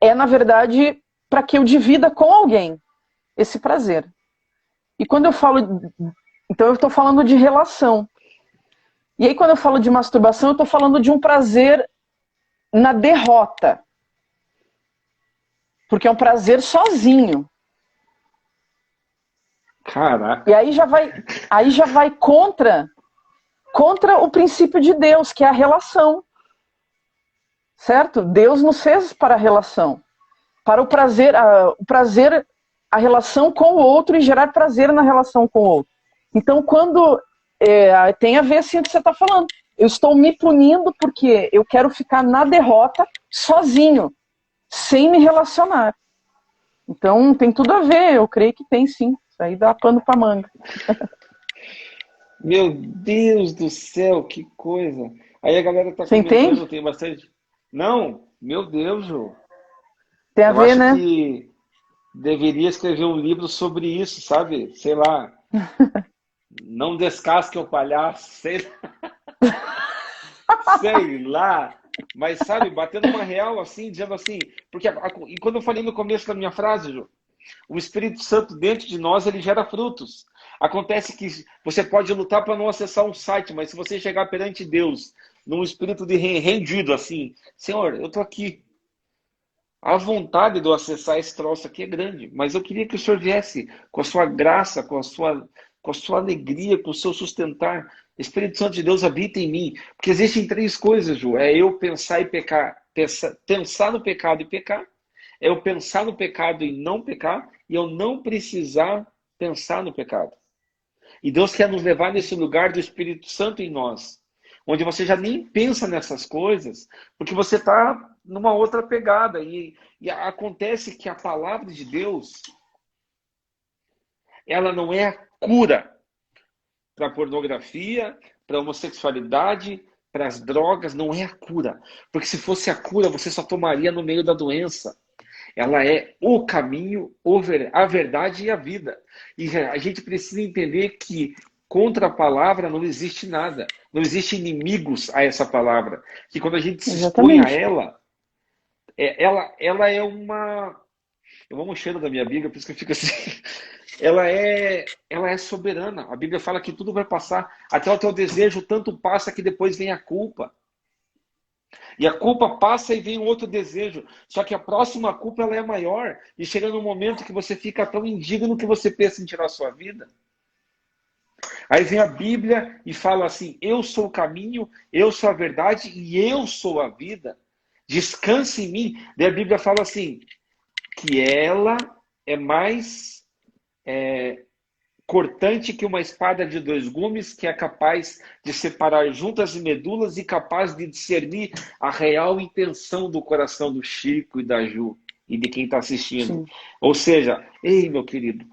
na verdade, para que eu divida com alguém esse prazer. E quando eu falo, então eu estou falando de relação. E aí quando eu falo de masturbação, eu estou falando de um prazer na derrota. Porque é um prazer sozinho. Caraca. E aí já vai contra o princípio de Deus, que é a relação. Certo? Deus nos fez para a relação. Para o prazer, a relação com o outro e gerar prazer na relação com o outro. Então, quando tem a ver assim o que você está falando. Eu estou me punindo porque eu quero ficar na derrota sozinho, sem me relacionar. Então, tem tudo a ver, eu creio que tem sim. Isso aí dá pano para manga. Meu Deus do céu, que coisa. Aí a galera tá Você entende? comentando, tem bastante. Não, meu Deus, Ju. Tem a Eu ver, acho né? que deveria escrever um livro sobre isso, sabe? Sei lá. Não descasque o palhaço, sei lá. Mas, sabe, batendo uma real assim, dizendo assim. Porque, e quando eu falei no começo da minha frase, Ju, o Espírito Santo dentro de nós, ele gera frutos. Acontece que você pode lutar para não acessar um site, mas se você chegar perante Deus, num espírito de rendido, assim, Senhor, eu estou aqui. A vontade de eu acessar esse troço aqui é grande, mas eu queria que o Senhor viesse com a sua graça, com a sua alegria, com o seu sustentar. Espírito Santo de Deus habita em mim. Porque existem três coisas, Ju. É eu pensar e pecar, pensar no pecado e pecar. É eu pensar no pecado e não pecar. E eu não precisar pensar no pecado. E Deus quer nos levar nesse lugar do Espírito Santo em nós, onde você já nem pensa nessas coisas, porque você está numa outra pegada. E acontece que a palavra de Deus, ela não é a cura para pornografia, para homossexualidade, para as drogas não é a cura. Porque se fosse a cura, você só tomaria no meio da doença. Ela é o caminho, a verdade e a vida. E a gente precisa entender que contra a palavra não existe nada. Não existe inimigos a essa palavra. Que quando a gente se expõe a Exatamente. ela, ela é uma... Eu amo o cheiro da minha Bíblia, por isso que eu fico assim. Ela é soberana. A Bíblia fala que tudo vai passar. Até o teu desejo tanto passa que depois vem a culpa. E a culpa passa e vem um outro desejo. Só que a próxima culpa ela é maior. E chega num momento que você fica tão indigno que você pensa em tirar a sua vida. Aí vem a Bíblia e fala assim: eu sou o caminho, eu sou a verdade e eu sou a vida. Descanse em mim. Daí a Bíblia fala assim, que ela é mais cortante que uma espada de dois gumes, que é capaz de separar juntas e medulas e capaz de discernir a real intenção do coração do Chico e da Ju e de quem está assistindo. Sim. Ou seja, ei, meu querido,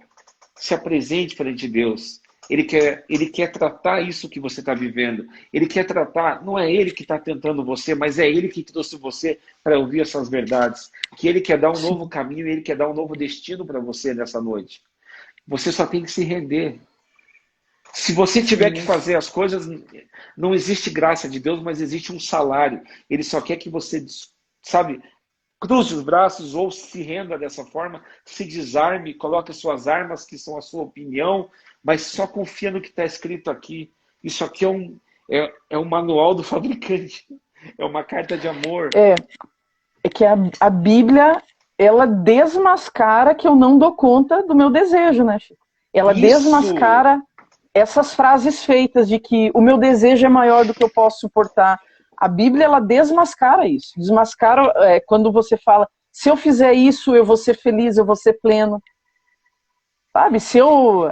se apresente perante Deus. Ele quer tratar isso que você está vivendo. Ele quer tratar, não é ele que está tentando você, mas é ele que trouxe você para ouvir essas verdades. Que ele quer dar um novo caminho, ele quer dar um novo destino para você nessa noite. Você só tem que se render. Se você tiver que Sim. fazer as coisas, não existe graça de Deus, mas existe um salário. Ele só quer que você, sabe, cruze os braços ou se renda dessa forma, se desarme, coloque as suas armas, que são a sua opinião, mas só confia no que está escrito aqui. Isso aqui é um manual do fabricante. É uma carta de amor. É que a Bíblia, ela desmascara que eu não dou conta do meu desejo, né, Chico? Ela Isso! desmascara essas frases feitas de que o meu desejo é maior do que eu posso suportar. A Bíblia, ela desmascara isso. Desmascara quando você fala, se eu fizer isso, eu vou ser feliz, eu vou ser pleno. Sabe? Se eu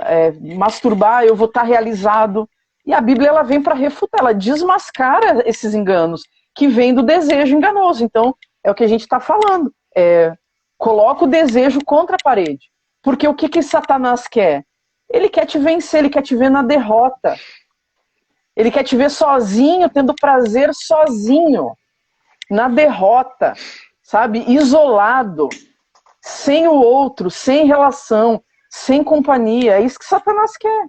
masturbar, eu vou estar realizado. E a Bíblia, ela vem para refutar, ela desmascara esses enganos que vêm do desejo enganoso. Então, é o que a gente está falando. Coloca o desejo contra a parede. Porque o que Satanás quer? Ele quer te vencer, ele quer te ver na derrota. Ele quer te ver sozinho, tendo prazer sozinho, na derrota, sabe? Isolado, sem o outro, sem relação, sem companhia. É isso que Satanás quer,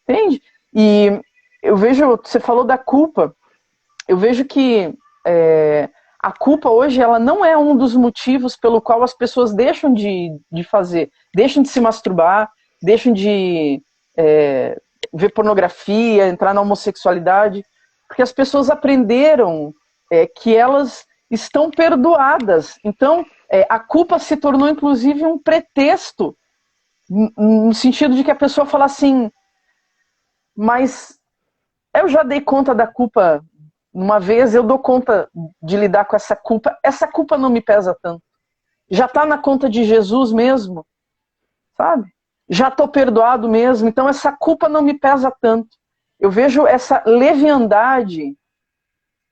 entende? E eu vejo, você falou da culpa, eu vejo que a culpa hoje ela não é um dos motivos pelo qual as pessoas deixam de fazer, deixam de se masturbar, deixam de ver pornografia, entrar na homossexualidade, porque as pessoas aprenderam que elas estão perdoadas. Então, a culpa se tornou, inclusive, um pretexto, no sentido de que a pessoa fala assim, mas eu já dei conta da culpa uma vez, eu dou conta de lidar com essa culpa não me pesa tanto. Já está na conta de Jesus mesmo, sabe? Já estou perdoado mesmo, então essa culpa não me pesa tanto. Eu vejo essa leviandade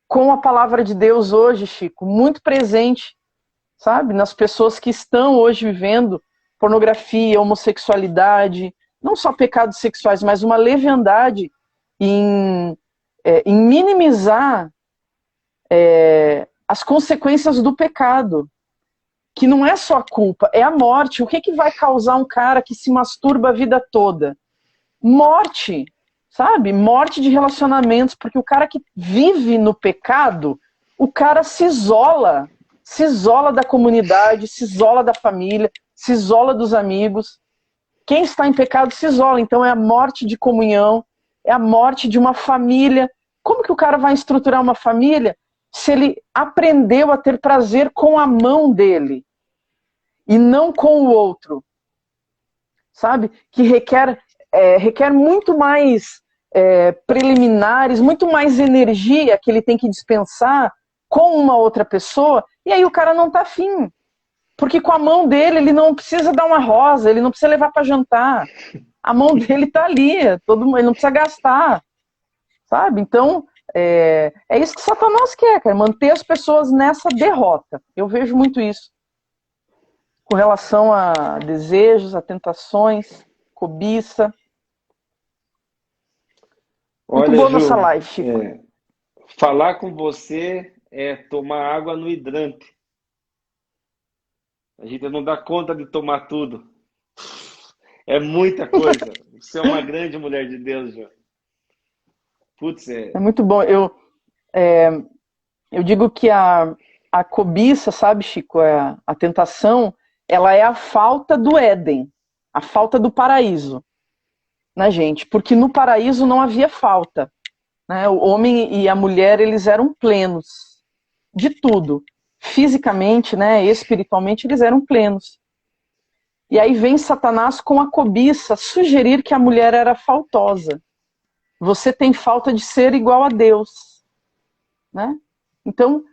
com a palavra de Deus hoje, Chico, muito presente, sabe? Nas pessoas que estão hoje vivendo pornografia, homossexualidade, não só pecados sexuais, mas uma leviandade em minimizar as consequências do pecado, que não é só a culpa, é a morte. O que vai causar um cara que se masturba a vida toda? Morte, sabe? Morte de relacionamentos, porque o cara que vive no pecado, o cara se isola da comunidade, se isola da família, se isola dos amigos. Quem está em pecado se isola, então é a morte de comunhão, é a morte de uma família. Como que o cara vai estruturar uma família se ele aprendeu a ter prazer com a mão dele e não com o outro? Sabe? Que requer muito mais preliminares, muito mais energia que ele tem que dispensar com uma outra pessoa, e aí o cara não tá afim. Porque com a mão dele ele não precisa dar uma rosa, ele não precisa levar para jantar. A mão dele tá ali, ele não precisa gastar. Sabe? Então, é isso que Satanás quer, cara, manter as pessoas nessa derrota. Eu vejo muito isso. Com relação a desejos, a tentações, cobiça. Muito Olha, boa nossa Ju, live, Chico. Falar com você é tomar água no hidrante. A gente não dá conta de tomar tudo. É muita coisa. Você é uma grande mulher de Deus, João. Putz, É muito bom. Eu digo que a cobiça, sabe, Chico, a tentação, ela é a falta do Éden, a falta do paraíso, né, gente? Porque no paraíso não havia falta, né? O homem e a mulher, eles eram plenos de tudo. Fisicamente, né, espiritualmente, eles eram plenos. E aí vem Satanás com a cobiça sugerir que a mulher era faltosa. Você tem falta de ser igual a Deus, né? Então,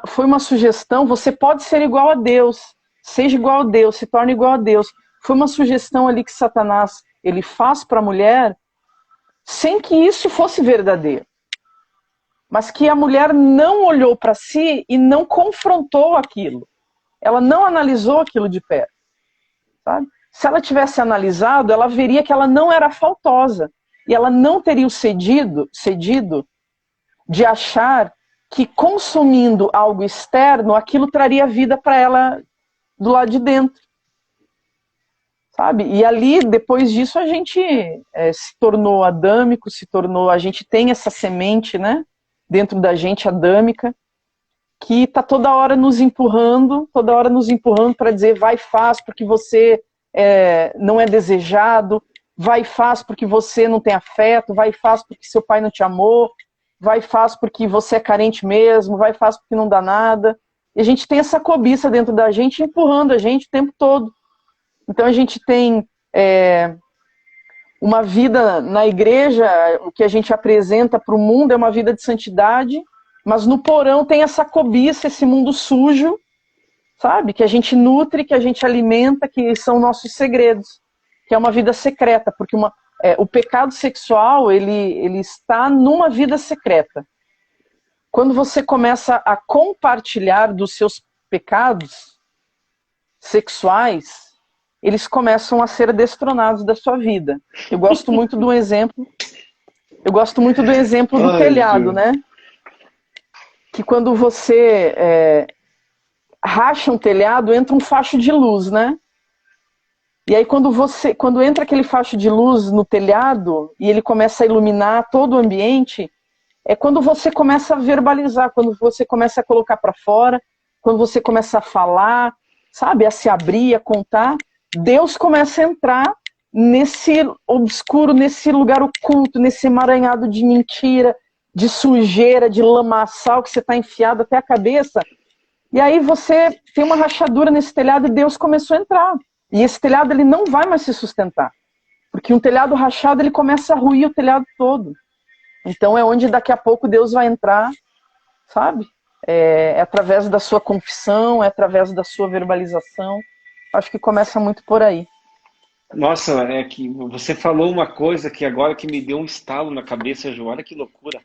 foi uma sugestão, você pode ser igual a Deus, seja igual a Deus, se torne igual a Deus. Foi uma sugestão ali que Satanás ele faz para a mulher, sem que isso fosse verdadeiro. Mas que a mulher não olhou para si e não confrontou aquilo. Ela não analisou aquilo de perto, sabe? Se ela tivesse analisado, ela veria que ela não era faltosa. E ela não teria cedido de achar que consumindo algo externo, aquilo traria vida para ela do lado de dentro. Sabe? E ali, depois disso, a gente se tornou adâmico, a gente tem essa semente, né, dentro da gente, adâmica, que está toda hora nos empurrando para dizer, vai, faz, porque você não é desejado, vai, faz, porque você não tem afeto, vai, faz, porque seu pai não te amou, vai, faz, porque você é carente mesmo, vai, faz, porque não dá nada. E a gente tem essa cobiça dentro da gente, empurrando a gente o tempo todo. Então a gente tem uma vida na igreja, o que a gente apresenta para o mundo é uma vida de santidade, mas no porão tem essa cobiça, esse mundo sujo, sabe? Que a gente nutre, que a gente alimenta, que são nossos segredos, que é uma vida secreta, porque o pecado sexual, ele está numa vida secreta. Quando você começa a compartilhar dos seus pecados sexuais, eles começam a ser destronados da sua vida. Eu gosto muito do exemplo do telhado, Deus. né? Que quando você racha um telhado, entra um facho de luz, né? E aí quando entra aquele facho de luz no telhado e ele começa a iluminar todo o ambiente, é quando você começa a verbalizar, quando você começa a colocar para fora, quando você começa a falar, sabe, a se abrir, a contar, Deus começa a entrar nesse obscuro, nesse lugar oculto, nesse emaranhado de mentira, de sujeira, de lamaçal que você está enfiado até a cabeça. E aí você tem uma rachadura nesse telhado e Deus começou a entrar. E esse telhado ele não vai mais se sustentar. Porque um telhado rachado ele começa a ruir o telhado todo. Então é onde daqui a pouco Deus vai entrar, sabe? É através da sua confissão, é através da sua verbalização. Acho que começa muito por aí. Nossa, é que você falou uma coisa que agora que me deu um estalo na cabeça, João. Olha que loucura.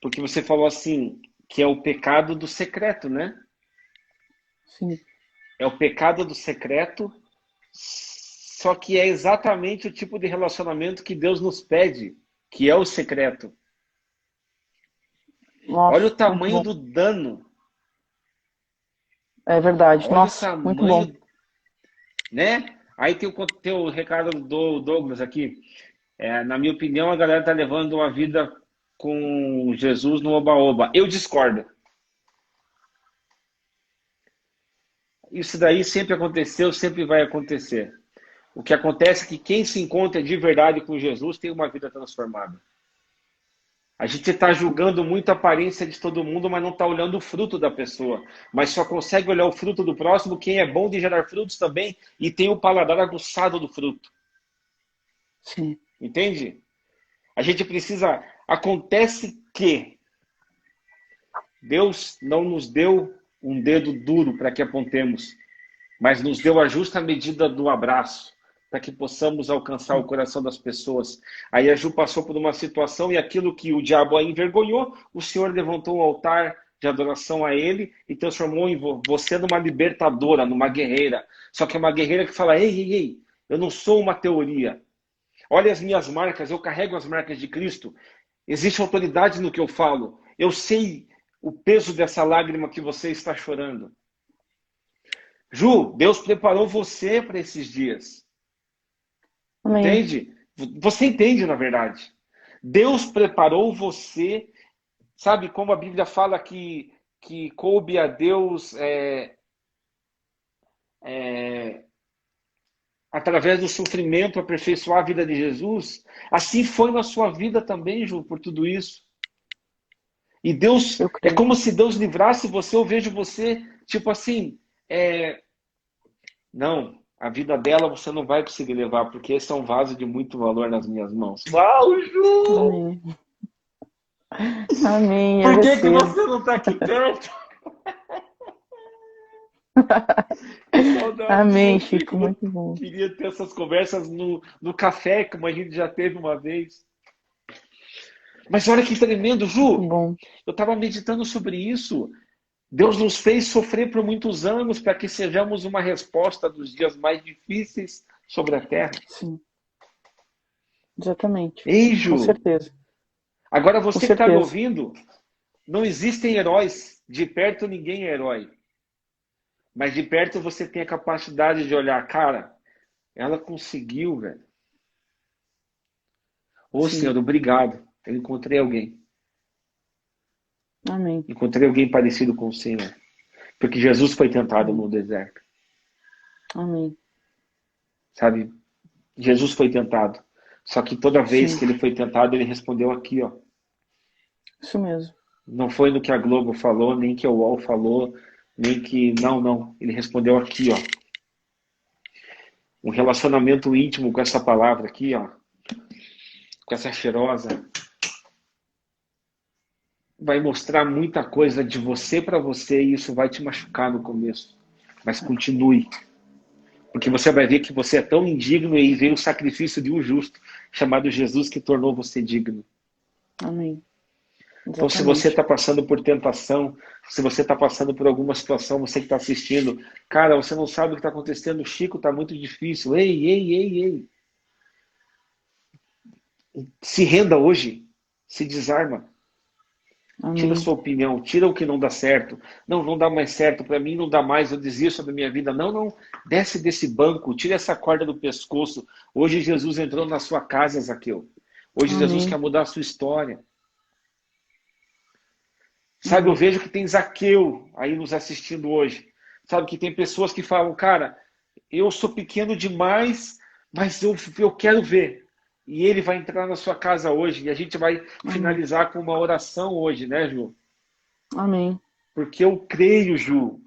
Porque você falou assim, que é o pecado do secreto, né? Sim. É o pecado do secreto, só que é exatamente o tipo de relacionamento que Deus nos pede, que é o secreto. Nossa, Olha o muito tamanho bom. do dano. É verdade. Olha o Nossa, muito bom. tamanho, né? Aí tem o recado do Douglas aqui. Na minha opinião, a galera tá levando uma vida com Jesus no oba-oba. Eu discordo. Isso daí sempre aconteceu, sempre vai acontecer. O que acontece é que quem se encontra de verdade com Jesus tem uma vida transformada. A gente está julgando muito a aparência de todo mundo, mas não está olhando o fruto da pessoa. Mas só consegue olhar o fruto do próximo quem é bom de gerar frutos também e tem o paladar aguçado do fruto. Sim. Entende? A gente precisa... Acontece que Deus não nos deu um dedo duro para que apontemos, mas nos deu a justa medida do abraço, para que possamos alcançar o coração das pessoas. Aí a Ju passou por uma situação e aquilo que o diabo a envergonhou, o Senhor levantou um altar de adoração a ele e transformou você numa libertadora, numa guerreira. Só que é uma guerreira que fala, ei, eu não sou uma teoria. Olha as minhas marcas, eu carrego as marcas de Cristo. Existe autoridade no que eu falo. Eu sei o peso dessa lágrima que você está chorando. Ju, Deus preparou você para esses dias. Amém. Entende? Você entende, na verdade. Deus preparou você, sabe como a Bíblia fala que coube a Deus através do sofrimento aperfeiçoar a vida de Jesus? Assim foi na sua vida também, Ju, por tudo isso. E Deus, Eu é creio. como se Deus livrasse você, eu vejo você, tipo assim, não, a vida dela você não vai conseguir levar, porque esse é um vaso de muito valor nas minhas mãos. Uau, Ju! Amém. Amém, eu Por que recebo. você não está aqui perto? Que saudade de Amém, você, Chico, como eu muito bom. queria ter essas conversas no café, como a gente já teve uma vez. Mas olha que tremendo, Muito Ju. bom. Eu estava meditando sobre isso. Deus nos fez sofrer por muitos anos para que sejamos uma resposta dos dias mais difíceis sobre a terra. Sim, exatamente. Ei, Com Ju. certeza. Agora Com você que está me certeza. ouvindo, não existem heróis. De perto ninguém é herói. Mas de perto você tem a capacidade de olhar, cara, ela conseguiu, velho. Ô, Sim. Senhor, obrigado. Eu encontrei alguém. Amém. Encontrei alguém parecido com o Senhor. Porque Jesus foi tentado Amém. no deserto. Amém. Sabe? Jesus foi tentado. Só que toda vez Sim, que ele foi tentado, ele respondeu aqui, ó. isso mesmo. Não foi no que a Globo falou, nem que o UOL falou, nem que... Não, não. Ele respondeu aqui, ó. Um relacionamento íntimo com essa palavra aqui, ó. Com essa cheirosa. Vai mostrar muita coisa de você para você e isso vai te machucar no começo. Mas continue. Porque você vai ver que você é tão indigno e veio o sacrifício de um justo, chamado Jesus, que tornou você digno. Amém. Então, se você Exatamente. está passando por tentação, se você está passando por alguma situação, você que está assistindo, cara, você não sabe o que está acontecendo, o Chico está muito difícil. Ei, ei, ei, ei. Se renda hoje. Se desarma. Tira a Amém. sua opinião, tira o que não dá certo. Não, não dá mais certo, para mim não dá mais, eu desisto da minha vida. Não, não, desce desse banco, tira essa corda do pescoço. Hoje Jesus entrou na sua casa, Zaqueu. Hoje Jesus quer Amém. mudar a sua história. Sabe, eu Amém. vejo que tem Zaqueu aí nos assistindo hoje. Sabe, que tem pessoas que falam, cara, eu sou pequeno demais, mas eu quero ver. E ele vai entrar na sua casa hoje. E a gente vai Amém. finalizar com uma oração hoje, né, Ju? Amém. Porque eu creio, Ju,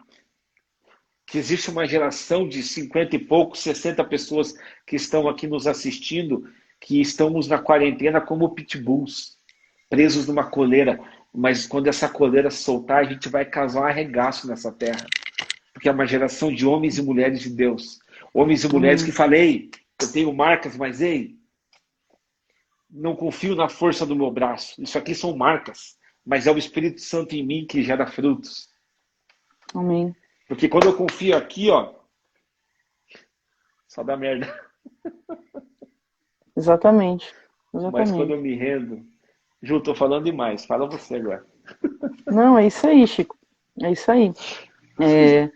que existe uma geração de 50 e poucos, 60 pessoas que estão aqui nos assistindo, que estamos na quarentena como pitbulls, presos numa coleira. Mas quando essa coleira soltar, a gente vai causar um arregaço nessa terra. Porque é uma geração de homens e mulheres de Deus. Homens e mulheres que Amém. falei, eu tenho marcas, mas ei, não confio na força do meu braço. Isso aqui são marcas, mas é o Espírito Santo em mim que gera frutos. Amém. Porque quando eu confio aqui, ó, só dá merda. Exatamente. Mas quando eu Exatamente. me rendo, Ju, tô falando demais. Fala você agora. Não, é isso aí, Chico. É isso aí. É,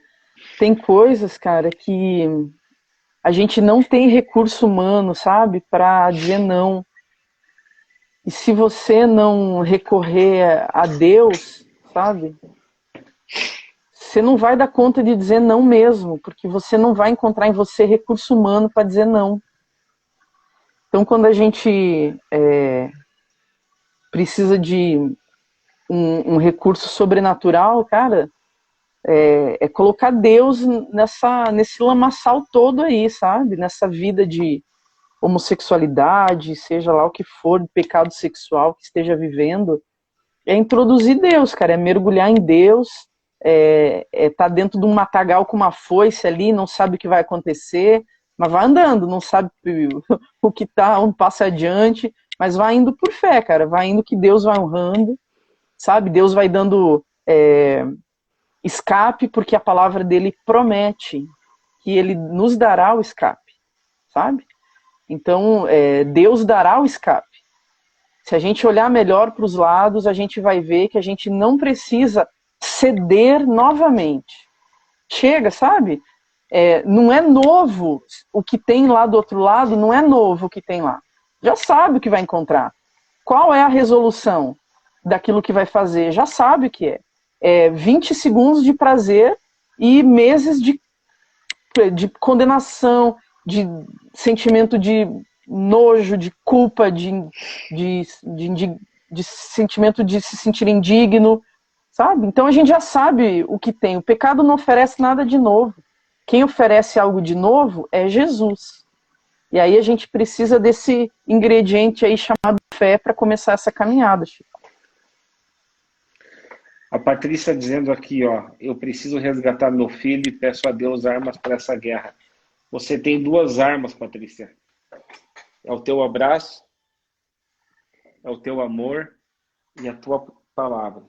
tem coisas, cara, que a gente não tem recurso humano, sabe, para dizer não. E se você não recorrer a Deus, sabe, você não vai dar conta de dizer não mesmo, porque você não vai encontrar em você recurso humano para dizer não. Então, quando a gente precisa de um recurso sobrenatural, cara, é colocar Deus nesse lamaçal todo aí, sabe? Nessa vida de homossexualidade, seja lá o que for, de pecado sexual que esteja vivendo, é introduzir Deus, cara, é mergulhar em Deus, tá dentro de um matagal com uma foice ali, não sabe o que vai acontecer, mas vai andando, não sabe o que tá, um passo adiante, mas vai indo por fé, cara, vai indo que Deus vai honrando, sabe? Deus vai dando escape, porque a palavra dele promete que ele nos dará o escape, sabe? Então, Deus dará o escape. Se a gente olhar melhor para os lados, a gente vai ver que a gente não precisa ceder novamente. Chega, sabe? Não é novo o que tem lá do outro lado, não é novo o que tem lá. Já sabe o que vai encontrar. Qual é a resolução daquilo que vai fazer? Já sabe o que é. 20 segundos de prazer e meses de condenação, de sentimento de nojo, de culpa, de sentimento de se sentir indigno, sabe? Então a gente já sabe o que tem. O pecado não oferece nada de novo. Quem oferece algo de novo é Jesus. E aí a gente precisa desse ingrediente aí chamado fé para começar essa caminhada, Chico. A Patrícia dizendo aqui, ó, eu preciso resgatar meu filho e peço a Deus armas para essa guerra. Você tem duas armas, Patrícia. É o teu abraço, é o teu amor e a tua palavra.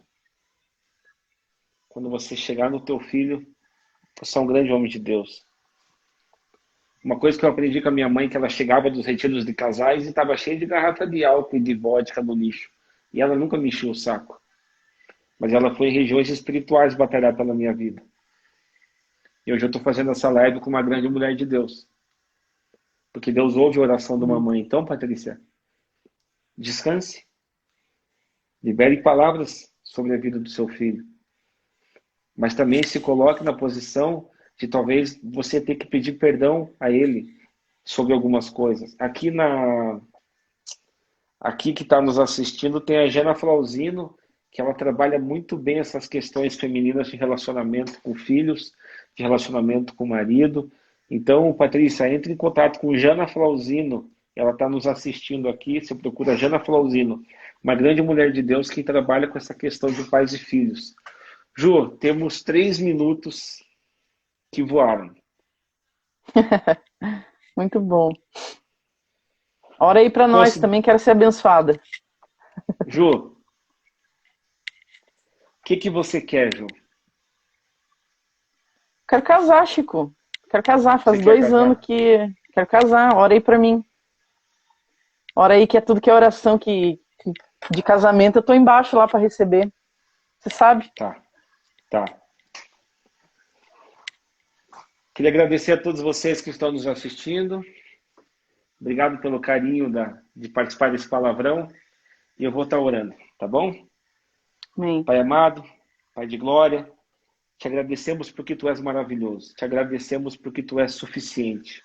Quando você chegar no teu filho, você é um grande homem de Deus. Uma coisa que eu aprendi com a minha mãe, que ela chegava dos retiros de casais e estava cheia de garrafa de álcool e de vodka no lixo. E ela nunca me encheu o saco. Mas ela foi em regiões espirituais batalhar pela minha vida. E hoje eu estou fazendo essa live com uma grande mulher de Deus. Porque Deus ouve a oração de uma mãe. Então, Patrícia, descanse. Libere palavras sobre a vida do seu filho. Mas também se coloque na posição de talvez você ter que pedir perdão a ele sobre algumas coisas. Aqui que está nos assistindo tem a Jana Flauzino, que ela trabalha muito bem essas questões femininas de relacionamento com filhos, de relacionamento com o marido. Então, Patrícia, entre em contato com Jana Flauzino. Ela está nos assistindo aqui. Você procura Jana Flauzino, uma grande mulher de Deus que trabalha com essa questão de pais e filhos. Ju, temos 3 minutos que voaram. Muito bom. Ora aí para nós, também quero ser abençoada. Ju, o que você quer, Ju? Quero casar, Chico. Quero casar. Faz 2 anos que quero casar. Ora aí para mim. Ora aí que é tudo que é oração de casamento. Eu tô embaixo lá para receber. Você sabe? Tá. Queria agradecer a todos vocês que estão nos assistindo. Obrigado pelo carinho de participar desse palavrão. E eu vou estar orando, tá bom? Amém. Pai amado, Pai de glória, te agradecemos porque tu és maravilhoso. Te agradecemos porque tu és suficiente.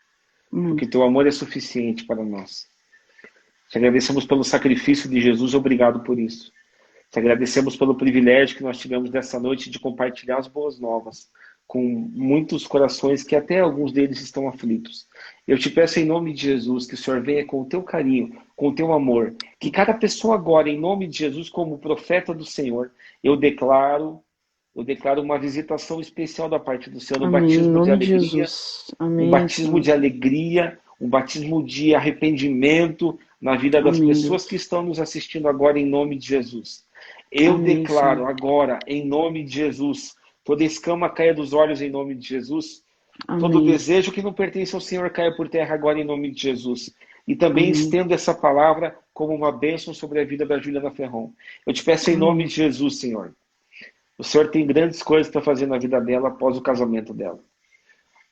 Porque teu amor é suficiente para nós. Te agradecemos pelo sacrifício de Jesus. Obrigado por isso. Te agradecemos pelo privilégio que nós tivemos nessa noite de compartilhar as boas novas com muitos corações que até alguns deles estão aflitos. Eu te peço em nome de Jesus que o Senhor venha com o teu carinho, com o teu amor, que cada pessoa agora, em nome de Jesus, como profeta do Senhor, eu declaro uma visitação especial da parte do Senhor, um batismo de alegria, um batismo de alegria, um batismo de arrependimento na vida das pessoas que estão nos assistindo agora, em nome de Jesus. Eu declaro agora, em nome de Jesus, toda escama caia dos olhos em nome de Jesus. Todo desejo que não pertence ao Senhor caia por terra agora em nome de Jesus. E também estendo essa palavra como uma bênção sobre a vida da Juliana Ferron. Eu te peço em nome de Jesus, Senhor. O Senhor tem grandes coisas para fazer na vida dela após o casamento dela.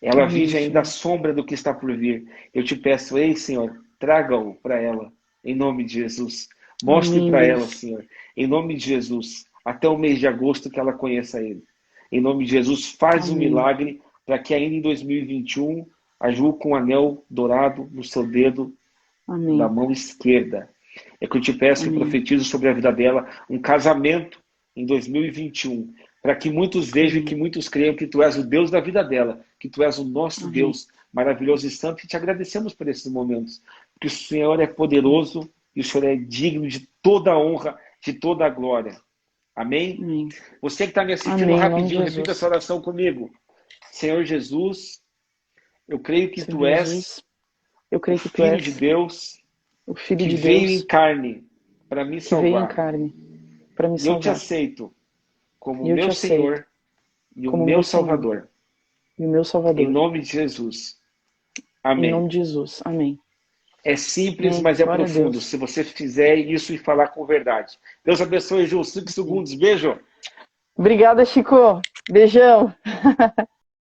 Ela vive ainda a sombra do que está por vir. Eu te peço, ei, Senhor, traga-o para ela, em nome de Jesus. Mostre para ela, Senhor, em nome de Jesus, até o mês de agosto que ela conheça Ele. Em nome de Jesus, faz um milagre para que ainda em 2021 a Ju com um anel dourado no seu dedo da mão esquerda. É que eu te peço e profetizo sobre a vida dela um casamento em 2021, para que muitos vejam e que muitos creiam que tu és o Deus da vida dela, que tu és o nosso Deus maravilhoso e santo, e te agradecemos por esses momentos, porque o Senhor é poderoso e o Senhor é digno de toda a honra, de toda a glória. Amém? Você que está me assistindo rapidinho, repita essa oração comigo. Senhor Jesus, eu creio que tu és o Filho de Deus, o Filho que de veio Deus, em carne para me salvar. veio em carne para me E eu salvar. te aceito como eu meu te aceito Senhor e o como meu meu Senhor Salvador. e o meu Salvador. Em nome de Jesus. Em Amém. nome de Jesus. Amém. É simples, mas é Glória a profundo. Deus. Se você fizer isso e falar com verdade. Deus abençoe, Ju. 5 segundos. Beijo. Obrigada, Chico. Beijão.